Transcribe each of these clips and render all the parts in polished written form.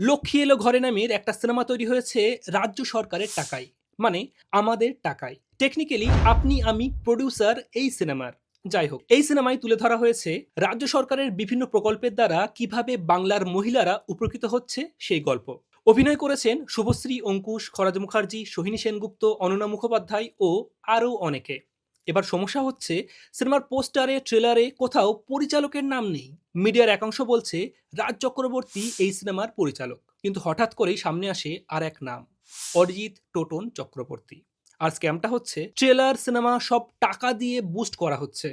লক্ষ্মী এলো ঘরে নামের একটা সিনেমা তৈরি হয়েছে রাজ্য সরকারের টাকায়, মানে আমাদের টাকায়। টেকনিক্যালি আপনি আমি প্রোডিউসার এই সিনেমার। যাই হোক, এই সিনেমায় তুলে ধরা হয়েছে রাজ্য সরকারের বিভিন্ন প্রকল্পের দ্বারা কিভাবে বাংলার মহিলারা উপকৃত হচ্ছে সেই গল্প। অভিনয় করেছেন শুভশ্রী, অঙ্কুশ, খরাজ মুখার্জি, সোহিনী সেনগুপ্ত, অনন্যা মুখোপাধ্যায় ও আরও অনেকে। এবার সমস্যা হচ্ছে, সিনেমার পোস্টারে ট্রেলারে কোথাও পরিচালকের নাম নেই। মিডিয়ার একাংশ বলছে রাজ চক্রবর্তী এই সিনেমার পরিচালক, কিন্তু হঠাৎ করেই সামনে আসে আর এক নাম, অরিজিৎ টোটন চক্রবর্তী। আর স্ক্যামটা হচ্ছে, ট্রেলার সিনেমা সব টাকা দিয়ে বুস্ট করা হচ্ছে,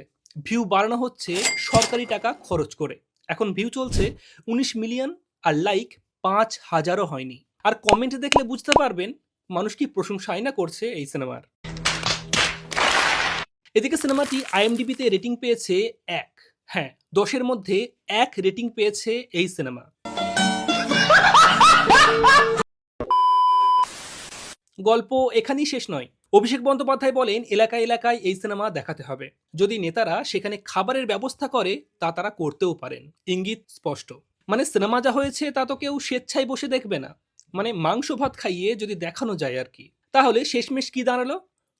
ভিউ বাড়ানো হচ্ছে সরকারি টাকা খরচ করে। এখন ভিউ চলছে 19 মিলিয়ন, আর লাইক 5,000ও হয়নি। আর কমেন্ট দেখলে বুঝতে পারবেন মানুষ কি প্রশংসাই না করছে এই সিনেমার। এদিকে সিনেমাটি আইএমডিবিতে রেটিং পেয়েছে 1। হ্যাঁ, 10-এর মধ্যে 1 রেটিং পেয়েছে এই সিনেমা। গল্প এখানেই শেষ নয়। অভিষেক বন্দ্যোপাধ্যায় বলেন, এলাকায় এলাকায় এই সিনেমা দেখাতে হবে। যদি নেতারা সেখানে খাবারের ব্যবস্থা করে তা তারা করতেও পারেন। ইঙ্গিত স্পষ্ট, মানে সিনেমা যা হয়েছে তা তো কেউ স্বেচ্ছায় বসে দেখবে না। মানে মাংস ভাত খাইয়ে যদি দেখানো যায় আর কি। তাহলে শেষমেশ কি দাঁড়ালো?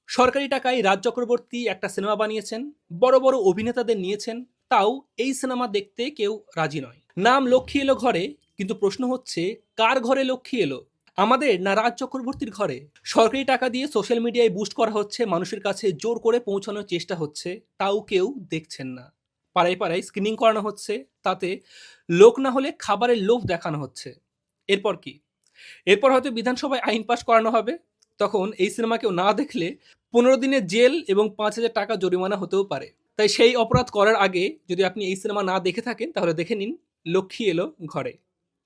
সরকারি টাকায় রাজ চক্রবর্তী একটা সিনেমা বানিয়েছেন, বড় বড় অভিনেতাদের নিয়েছেন, তাও এই সিনেমা দেখতে কেউ রাজি নয়। নাম লক্ষ্মী এলো ঘরে, কিন্তু প্রশ্ন হচ্ছে কার ঘরে লক্ষ্মী এলো? আমাদের না রাজ চক্রবর্তীর ঘরে? সরকারি টাকা দিয়ে সোশ্যাল মিডিয়ায় বুস্ট করা হচ্ছে, মানুষের কাছে জোর করে পৌঁছানোর চেষ্টা হচ্ছে, তাও কেউ দেখছেন না। পাড়ায় পাড়ায় স্ক্রিনিং করানো হচ্ছে, তাতে লোক না হলে খাবারের লোভ দেখানো হচ্ছে। এরপর কি? এরপর হয়তো বিধানসভায় আইন পাশ করানো হবে। তখন এই সিনেমা কেউ না দেখলে 15 দিনের জেল এবং 5,000 টাকা জরিমানা হতেও পারে। তাই সেই অপরাধ করার আগে যদি আপনি এই সিনেমা না দেখে থাকেন, তাহলে দেখে নিন লক্ষ্মী এলো ঘরে।